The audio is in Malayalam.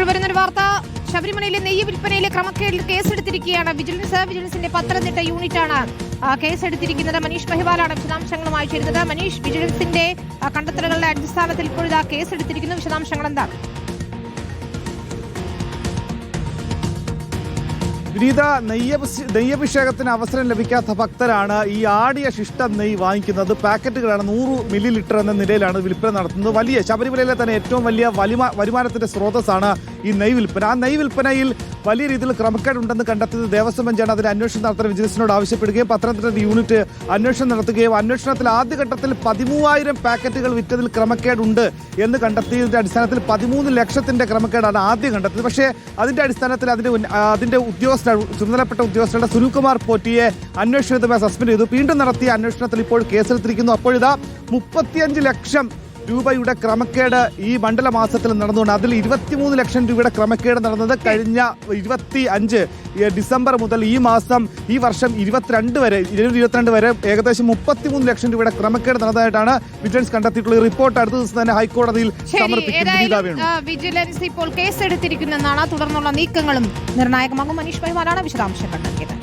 ഇപ്പോൾ വരുന്നൊരു വാർത്ത, ശബരിമലയിലെ നെയ്യ് വിൽപ്പനയിലെ ക്രമക്കേടിൽ കേസെടുത്തിരിക്കുകയാണ് വിജിലൻസിന്റെ പത്തനംതിട്ട യൂണിറ്റാണ് കേസെടുത്തിരിക്കുന്നത്. മനീഷ് മഹിവാലാണ് വിശദാംശങ്ങളുമായി ചേരുന്നത്. മനീഷ്, വിജിലൻസിന്റെ കണ്ടെത്തലുകളുടെ അടിസ്ഥാനത്തിൽ ഇപ്പോഴിതാ കേസെടുത്തിരിക്കുന്നു, വിശദാംശങ്ങൾ എന്താണ്? വിനീത, നെയ്യഭിഷേകത്തിന് അവസരം ലഭിക്കാത്ത ഭക്തരാണ് ഈ ആടിയ ശിഷ്ട നെയ്യ് വാങ്ങിക്കുന്നത്. പാക്കറ്റുകളാണ് 100 മില്ലി ലിറ്റർ എന്ന നിലയിലാണ് വിൽപ്പന നടത്തുന്നത്. വലിയ ശബരിമലയിലെ തന്നെ ഏറ്റവും വലിയ വരുമാനത്തിന്റെ സ്രോതസ്സാണ് ഈ നെയ്യ് വിൽപ്പന. ആ നെയ്യ് വിൽപ്പനയിൽ വലിയ രീതിയിൽ ക്രമക്കേടുണ്ടെന്ന് കണ്ടെത്തിയത് ദേവസ്വം ബെഞ്ചാണ്. അതിന് അന്വേഷണം നടത്താൻ വിജിലൻസിനോട് ആവശ്യപ്പെടുകയും പത്തനംതിട്ട യൂണിറ്റ് അന്വേഷണം നടത്തുകയും അന്വേഷണത്തിൽ ആദ്യഘട്ടത്തിൽ 13,000 പാക്കറ്റുകൾ വിറ്റതിൽ ക്രമക്കേടുണ്ട് എന്ന് കണ്ടെത്തിയതിന്റെ അടിസ്ഥാനത്തിൽ 13 ലക്ഷത്തിന്റെ ക്രമക്കേടാണ് ആദ്യം കണ്ടെത്തിയത്. പക്ഷേ അതിന്റെ അടിസ്ഥാനത്തിൽ അതിന്റെ ചുമതലപ്പെട്ട ഉദ്യോഗസ്ഥരുടെ സുനിൽകുമാർ പോറ്റിയെ അന്വേഷണവുമായി സസ്പെൻഡ് ചെയ്തു. വീണ്ടും നടത്തിയ അന്വേഷണത്തിൽ ഇപ്പോൾ കേസെടുത്തിരിക്കുന്നു. അപ്പോഴിതാ 35 ലക്ഷം രൂപയുടെ ക്രമക്കേട് ഈ മണ്ഡല മാസത്തിൽ നടന്നുകൊണ്ട് അതിൽ 23 ലക്ഷം രൂപയുടെ ക്രമക്കേട് നടന്നത് കഴിഞ്ഞ 25 ഡിസംബർ മുതൽ ഈ വർഷം 22 വരെ ഏകദേശം 33 ലക്ഷം രൂപയുടെ ക്രമക്കേട് നടന്നതായിട്ടാണ് വിജിലൻസ് കണ്ടെത്തിയിട്ടുള്ള റിപ്പോർട്ട് അടുത്ത ദിവസം തന്നെ ഹൈക്കോടതിയിൽ സമർപ്പിക്കും. വിജിലൻസ് ഇപ്പോൾ കേസെടുത്തിരിക്കുന്നെന്നാണ്. തുടർന്നുള്ള നീക്കങ്ങളും നിർണായകമാകും. മനീഷ് മഹിവാലാണ് വിശദാംശങ്ങൾ നൽകിയത്.